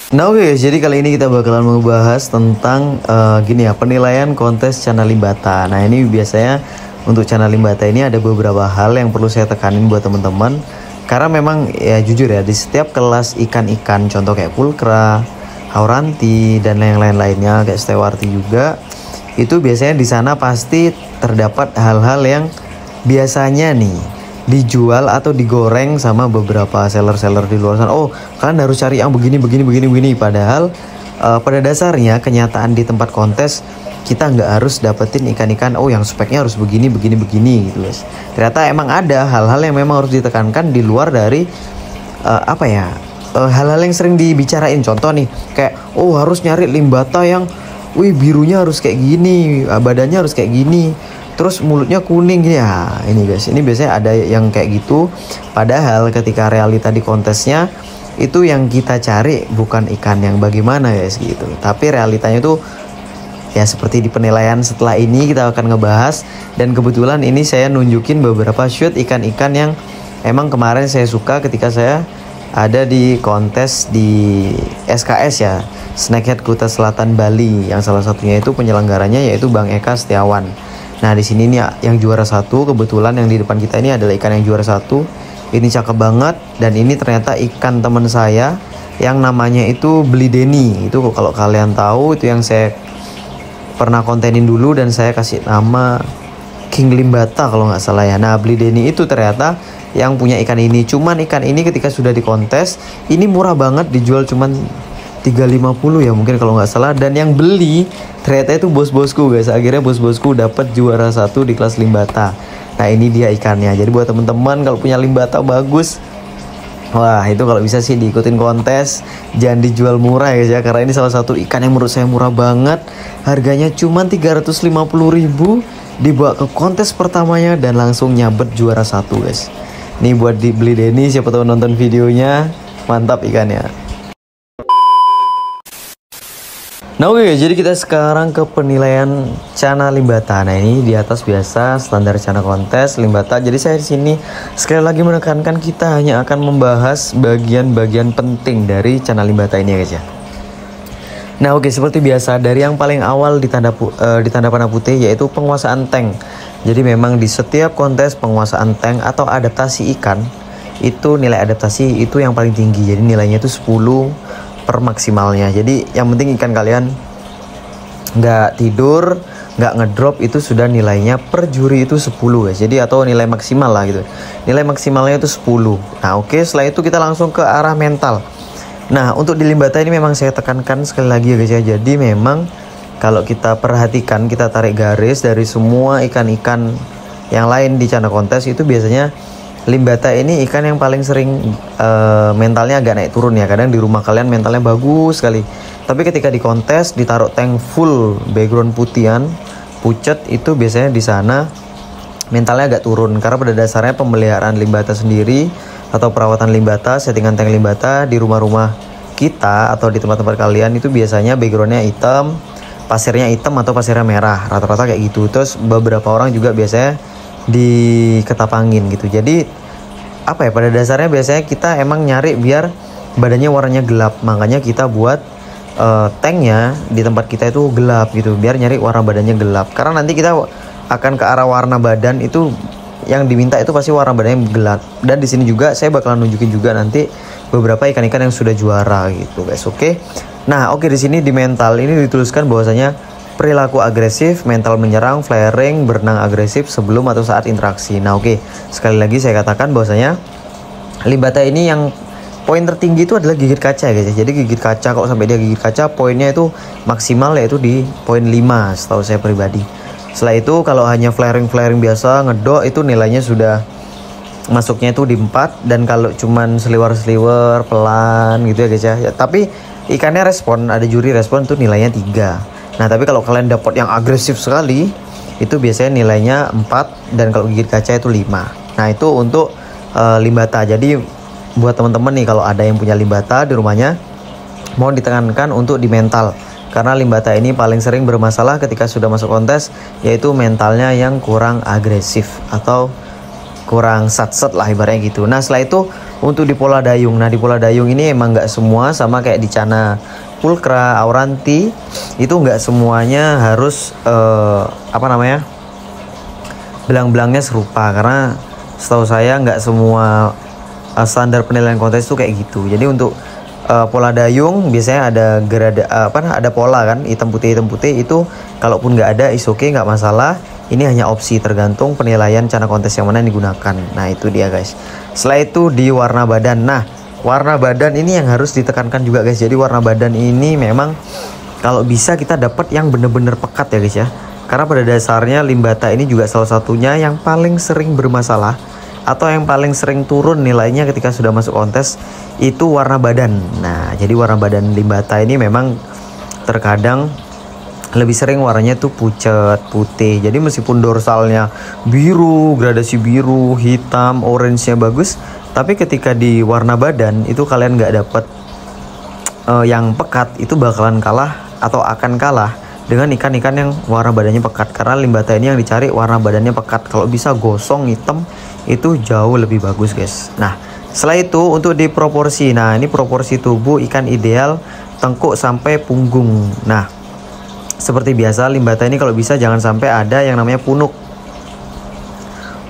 Nah oke guys, jadi kali ini kita bakalan membahas tentang gini ya, penilaian kontes Cana Limbata. Nah ini biasanya untuk Cana Limbata ini ada beberapa hal yang perlu saya tekanin buat teman-teman. Karena memang ya jujur ya, di setiap kelas ikan-ikan, contoh kayak pulkra, hauranti, dan yang lain-lainnya kayak stewarti juga, itu biasanya di sana pasti terdapat hal-hal yang biasanya nih dijual atau digoreng sama beberapa seller-seller di luar sana. Oh, kalian harus cari yang begini. Padahal pada dasarnya kenyataan di tempat kontes kita nggak harus dapetin ikan-ikan oh yang speknya harus begini gitu guys. Ternyata emang ada hal-hal yang memang harus ditekankan di luar dari hal-hal yang sering dibicarain. Contoh nih kayak oh harus nyari limbata yang birunya harus kayak gini, badannya harus kayak gini, terus mulutnya kuning gini ya. Ini guys, ini biasanya ada yang kayak gitu. Padahal ketika realita di kontesnya itu yang kita cari bukan ikan yang bagaimana guys gitu, tapi realitanya tuh ya seperti di penilaian setelah ini kita akan ngebahas. Dan kebetulan ini saya nunjukin beberapa shoot ikan-ikan yang emang kemarin saya suka ketika saya ada di kontes di SKS ya, Snakehead Kuta Selatan Bali, yang salah satunya itu penyelenggaranya yaitu Bang Eka Setiawan. Nah di sini nih yang juara satu, kebetulan yang di depan kita ini adalah ikan yang juara satu. Ini cakep banget, dan ini ternyata ikan teman saya yang namanya itu Blideni. Itu kalau kalian tahu itu yang saya pernah kontenin dulu dan saya kasih nama King Limbata kalau nggak salah ya. Nah Blideni itu ternyata yang punya ikan ini. Cuman ikan ini ketika sudah dikontes ini murah banget, dijual cuman 350 ya mungkin kalau nggak salah. Dan yang beli ternyata itu bos-bosku guys. Akhirnya bos-bosku dapat juara satu di kelas limbata. Nah ini dia ikannya. Jadi buat teman-teman kalau punya limbata bagus, wah itu kalau bisa sih diikutin kontes. Jangan dijual murah ya guys ya, karena ini salah satu ikan yang menurut saya murah banget. Harganya cuma 350.000, dibawa ke kontes pertamanya dan langsung nyabet juara satu guys. Ini buat dibeli Denny, siapa tahu nonton videonya, mantap ikannya. Nah oke, jadi kita sekarang ke penilaian Cana Limbata. Nah ini di atas biasa standar Cana kontes Limbata. Jadi saya di sini sekali lagi menekankan kita hanya akan membahas bagian-bagian penting dari Cana Limbata ini ya guys ya. Nah oke, seperti biasa dari yang paling awal di tanda panah putih yaitu penguasaan tank. Jadi memang di setiap kontes penguasaan tank atau adaptasi ikan itu nilai adaptasi itu yang paling tinggi. Jadi nilainya itu 10 per maksimalnya. Jadi yang penting ikan kalian nggak tidur, nggak ngedrop, itu sudah nilainya per juri itu 10 guys. Jadi atau nilai maksimal lah gitu. Nilai maksimalnya itu 10. Nah oke, setelah itu kita langsung ke arah mental. Nah untuk di limbata ini memang saya tekankan sekali lagi ya guys ya. Jadi memang kalau kita perhatikan, kita tarik garis dari semua ikan-ikan yang lain di Cana kontes itu biasanya limbata ini ikan yang paling sering mentalnya agak naik turun ya. Kadang di rumah kalian mentalnya bagus sekali, tapi ketika di kontes ditaruh tank full background putihan pucet, itu biasanya di sana mentalnya agak turun. Karena pada dasarnya pemeliharaan limbata sendiri atau perawatan limbata, settingan tank limbata di rumah-rumah kita atau di tempat-tempat kalian itu biasanya backgroundnya hitam, pasirnya hitam atau pasirnya merah, rata-rata kayak gitu. Terus beberapa orang juga biasanya diketapangin gitu. Jadi pada dasarnya biasanya kita emang nyari biar badannya warnanya gelap. Makanya kita buat tanknya di tempat kita itu gelap gitu, biar nyari warna badannya gelap. Karena nanti kita akan ke arah warna badan itu yang diminta itu pasti warna badannya gelap. Dan di sini juga saya bakalan nunjukin juga nanti beberapa ikan-ikan yang sudah juara gitu guys. Oke. Nah oke, di sini di mental ini dituliskan bahwasanya perilaku agresif, mental menyerang, flaring, berenang agresif sebelum atau saat interaksi. Nah oke, sekali lagi saya katakan bahwasanya limbata ini yang poin tertinggi itu adalah gigit kaca guys. Jadi gigit kaca, kalau sampai dia gigit kaca poinnya itu maksimal yaitu di poin 5 setahu saya pribadi. Setelah itu kalau hanya flaring biasa ngedok itu nilainya sudah masuknya itu di 4. Dan kalau cuman seliwer pelan gitu ya guys ya. Tapi ikannya respon, ada juri respon itu nilainya 3. Nah tapi kalau kalian dapat yang agresif sekali itu biasanya nilainya 4, dan kalau gigit kaca itu 5. Nah itu untuk limbata. Jadi buat teman-teman nih kalau ada yang punya limbata di rumahnya, mohon ditekankan untuk di mental. Karena limbata ini paling sering bermasalah ketika sudah masuk kontes, yaitu mentalnya yang kurang agresif atau kurang satset lah ibaratnya gitu. Nah setelah itu untuk di pola dayung. Nah di pola dayung ini emang nggak semua sama kayak di Cana Pulcra, Auranti, itu nggak semuanya harus belang-belangnya serupa, karena setahu saya nggak semua standar penilaian kontes itu kayak gitu. Jadi untuk pola dayung biasanya ada ada pola kan, hitam putih itu kalaupun nggak ada is okay, nggak masalah. Ini hanya opsi, tergantung penilaian Cana kontes yang mana yang digunakan. Nah itu dia guys. Setelah itu di warna badan. Nah warna badan ini yang harus ditekankan juga guys. Jadi warna badan ini memang kalau bisa kita dapat yang bener-bener pekat ya guys ya. Karena pada dasarnya limbata ini juga salah satunya yang paling sering bermasalah atau yang paling sering turun nilainya ketika sudah masuk kontes itu warna badan. Nah jadi warna badan limbata ini memang terkadang lebih sering warnanya tuh pucat, putih. Jadi meskipun dorsalnya biru, gradasi biru, hitam, orange-nya bagus, tapi ketika di warna badan itu kalian nggak dapet yang pekat, itu bakalan kalah atau akan kalah dengan ikan-ikan yang warna badannya pekat. Karena limbata ini yang dicari warna badannya pekat. Kalau bisa gosong, hitam, itu jauh lebih bagus guys. Nah setelah itu untuk di proporsi. Nah ini proporsi tubuh ikan ideal tengkuk sampai punggung. Nah seperti biasa limbata ini kalau bisa jangan sampai ada yang namanya punuk.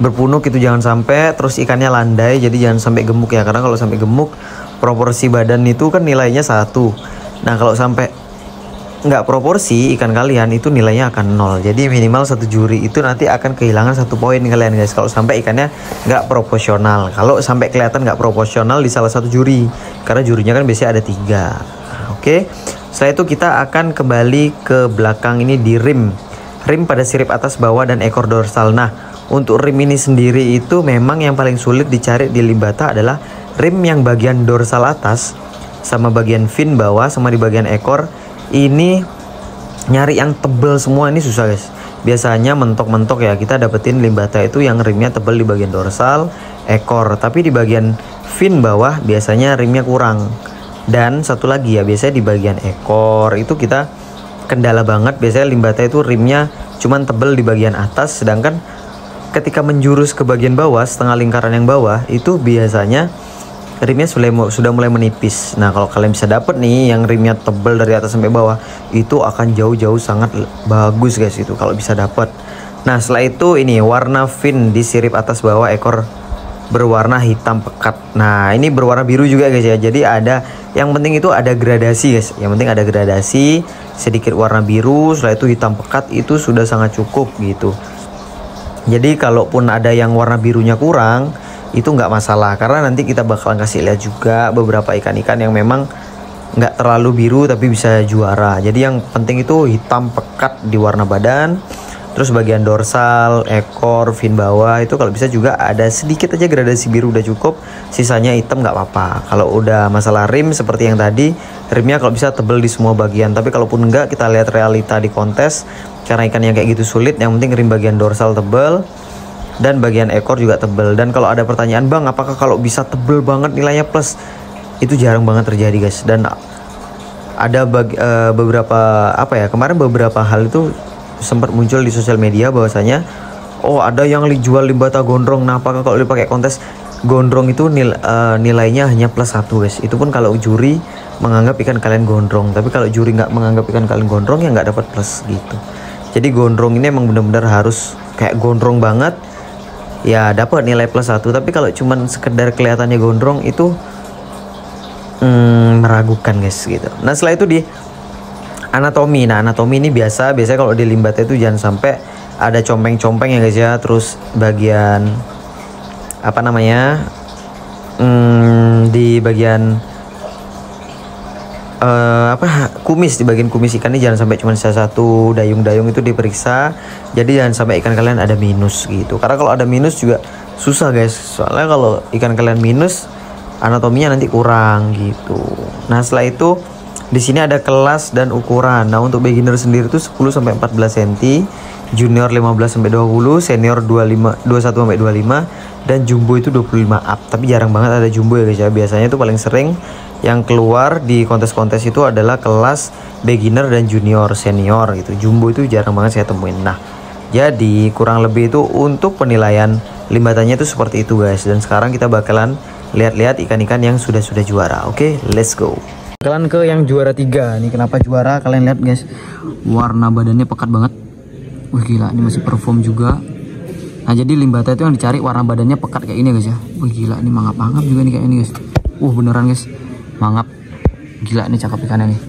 Berpunuk itu jangan sampai, terus ikannya landai, jadi jangan sampai gemuk ya. Karena kalau sampai gemuk proporsi badan itu kan nilainya 1. Nah kalau sampai nggak proporsi ikan kalian itu nilainya akan 0. Jadi minimal 1 juri itu nanti akan kehilangan 1 poin kalian guys, kalau sampai ikannya nggak proporsional. Kalau sampai kelihatan nggak proporsional di salah satu juri, karena jurinya kan biasanya ada 3. Oke. Setelah itu kita akan kembali ke belakang ini di rim pada sirip atas bawah dan ekor dorsal. Nah untuk rim ini sendiri itu memang yang paling sulit dicari di limbata adalah rim yang bagian dorsal atas sama bagian fin bawah sama di bagian ekor. Ini nyari yang tebel semua ini susah guys. Biasanya mentok-mentok ya kita dapetin limbata itu yang rimnya tebel di bagian dorsal, ekor, tapi di bagian fin bawah biasanya rimnya kurang. Dan satu lagi ya, biasanya di bagian ekor itu kita kendala banget. Biasanya limbata itu rimnya cuman tebel di bagian atas, sedangkan ketika menjurus ke bagian bawah, setengah lingkaran yang bawah itu biasanya rimnya sudah mulai menipis. Nah kalau kalian bisa dapet nih yang rimnya tebel dari atas sampai bawah, itu akan jauh-jauh sangat bagus guys itu kalau bisa dapet. Nah setelah itu ini warna fin di sirip atas bawah ekor berwarna hitam pekat. Nah ini berwarna biru juga guys ya. Jadi ada, yang penting itu ada gradasi guys. Yang penting ada gradasi, sedikit warna biru, setelah itu hitam pekat, itu sudah sangat cukup gitu. Jadi kalaupun ada yang warna birunya kurang, itu nggak masalah, karena nanti kita bakalan kasih lihat juga beberapa ikan-ikan yang memang nggak terlalu biru tapi bisa juara. Jadi yang penting itu hitam pekat di warna badan. Terus bagian dorsal, ekor, fin bawah itu kalau bisa juga ada sedikit aja gradasi biru udah cukup. Sisanya hitam nggak apa-apa. Kalau udah masalah rim seperti yang tadi, rimnya kalau bisa tebel di semua bagian. Tapi kalaupun enggak, kita lihat realita di kontes. Karena ikan yang kayak gitu sulit, yang penting rim bagian dorsal tebel dan bagian ekor juga tebel. Dan kalau ada pertanyaan, bang apakah kalau bisa tebel banget nilainya plus? Itu jarang banget terjadi guys. Dan ada beberapa kemarin beberapa hal itu sempat muncul di sosial media bahwasanya ada yang jual limbata gondrong. Nah apakah kalau dipakai kontes gondrong itu nilainya hanya plus 1 guys. Itu pun kalau juri menganggap ikan kalian gondrong. Tapi kalau juri nggak menganggap ikan kalian gondrong, ya nggak dapat plus gitu. Jadi gondrong ini emang benar-benar harus kayak gondrong banget ya dapat nilai plus 1. Tapi kalau cuman sekedar kelihatannya gondrong itu meragukan guys gitu. Nah setelah itu di anatomi. Nah anatomi ini biasanya kalau di limbata itu jangan sampai ada compeng-compeng ya guys ya. Terus bagian di bagian kumis, di bagian kumis ikan ini jangan sampai cuma satu dayung-dayung itu diperiksa. Jadi jangan sampai ikan kalian ada minus gitu. Karena kalau ada minus juga susah guys. Soalnya kalau ikan kalian minus, anatominya nanti kurang gitu. Nah setelah itu di sini ada kelas dan ukuran. Nah untuk beginner sendiri itu 10 sampai 14 cm, junior 15 sampai 20, senior 21 sampai 25, dan jumbo itu 25 up. Tapi jarang banget ada jumbo ya guys ya. Biasanya itu paling sering yang keluar di kontes-kontes itu adalah kelas beginner dan junior, senior gitu. Jumbo itu jarang banget saya temuin. Nah jadi kurang lebih itu untuk penilaian limbatannya itu seperti itu guys. Dan sekarang kita bakalan lihat-lihat ikan-ikan yang sudah juara. Oke, let's go. Kalian ke yang juara 3 nih. Kenapa juara? Kalian lihat guys, warna badannya pekat banget. Wih gila, ini masih perform juga. Nah jadi limbata itu yang dicari warna badannya pekat kayak ini guys ya. Wih gila, ini mangap-mangap juga nih kayak ini guys. Beneran guys, mangap. Gila, ini cakep ikannya nih.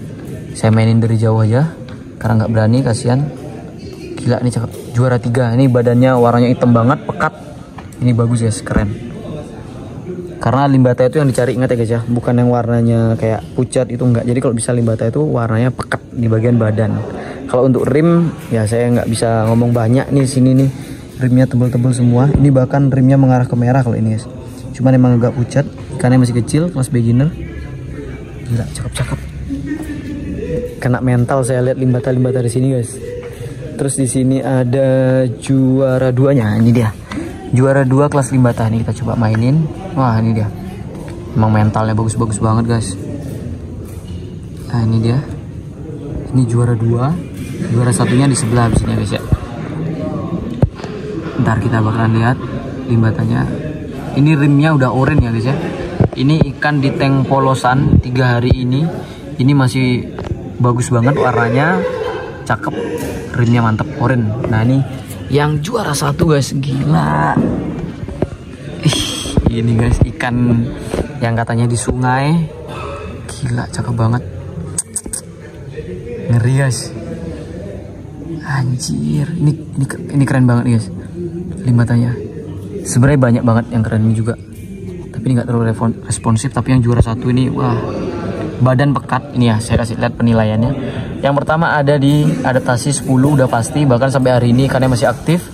Saya mainin dari jauh aja karena nggak berani, kasihan. Gila, ini cakep. Juara 3. Ini badannya warnanya hitam banget, pekat. Ini bagus guys, keren. Karena limbata itu yang dicari, ingat ya guys ya, bukan yang warnanya kayak pucat itu enggak. Jadi kalau bisa limbata itu warnanya pekat di bagian badan. Kalau untuk rim ya saya nggak bisa ngomong banyak nih sini nih. Rimnya tebel-tebel semua. Ini bahkan rimnya mengarah ke merah kalau ini guys. Cuman emang agak pucat. Ikannya masih kecil, kelas beginner. Gila, cakep-cakep. Kena mental saya lihat limbata-limbata di sini guys. Terus di sini ada juara 2-nya. Ini dia. Juara 2 kelas limbata. Ini kita coba mainin. Wah, ini dia. Emang mentalnya bagus-bagus banget guys. Nah, ini dia. Ini juara 2. Juara 1-nya di sebelah sini guys ya. Ntar kita bakalan lihat limbatanya. Ini rimnya udah oranye ya guys ya. Ini ikan di tank polosan 3 hari ini. Ini masih bagus banget warnanya, cakep, rimnya mantep, oranye. Nah ini yang juara 1 guys, gila. Ini guys ikan yang katanya di sungai. Gila, cakep banget. Ngeri guys. Anjir, ini keren banget guys. Limbatanya. Sebenarnya banyak banget yang keren ini juga. Tapi ini nggak terlalu responsif. Tapi yang juara 1 ini, wah, badan pekat. Ini ya, saya kasih lihat penilaiannya. Yang pertama ada di adaptasi 10 udah pasti. Bahkan sampai hari ini ikannya masih aktif.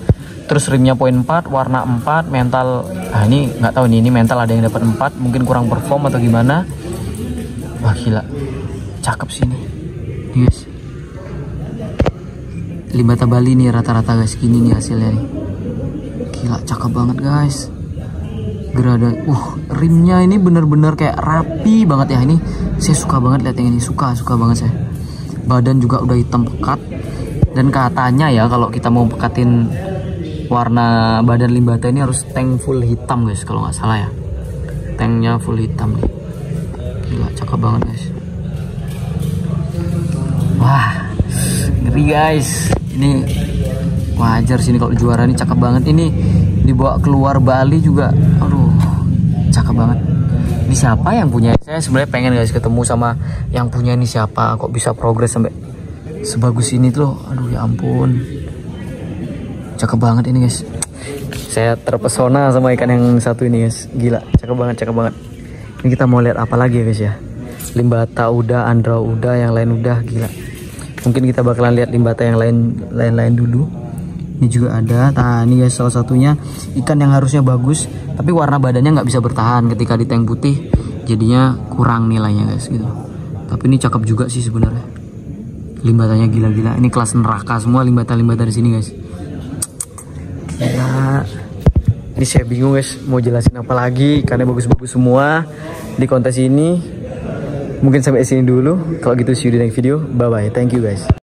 Terus rimnya poin 4, warna 4, mental. Nah ini nggak tahu nih, ini mental ada yang dapat 4, mungkin kurang perform atau gimana. Wah gila, cakep sih ini. Yes. Limbata Bali nih rata-rata guys, gini nih hasilnya nih. Gila, cakep banget guys. Gerada, rimnya ini bener-bener kayak rapi banget ya. Ini saya suka banget lihat yang ini, suka banget saya. Badan juga udah hitam pekat. Dan katanya ya kalau kita mau pekatin warna badan limbata ini harus tank full hitam guys, kalau nggak salah ya. Tanknya full hitam nih. Gila, cakep banget guys. Wah, ngeri guys. Ini wajar sini kalau juara, ini cakep banget. Ini dibawa keluar Bali juga, aduh cakep banget. Ini siapa yang punya? Saya sebenarnya pengen guys ketemu sama yang punya ini siapa, kok bisa progres sampai sebagus ini tuh. Aduh ya ampun, cakep banget ini guys. Saya terpesona sama ikan yang satu ini guys, gila, cakep banget. Ini kita mau lihat apa lagi ya guys ya. Limbata udah, andra udah, yang lain udah, gila. Mungkin kita bakalan lihat limbata yang lain dulu. Ini juga ada. Nah ini guys salah satunya ikan yang harusnya bagus, tapi warna badannya nggak bisa bertahan ketika di tank putih, jadinya kurang nilainya guys gitu. Tapi ini cakep juga sih sebenarnya. Limbatanya gila-gila. Ini kelas neraka semua limbata-limbata di sini guys. Gila. Ini saya bingung guys mau jelasin apa lagi, ikannya bagus-bagus semua di kontes ini. Mungkin sampai sini dulu. Kalau gitu see you di next video. Bye bye. Thank you guys.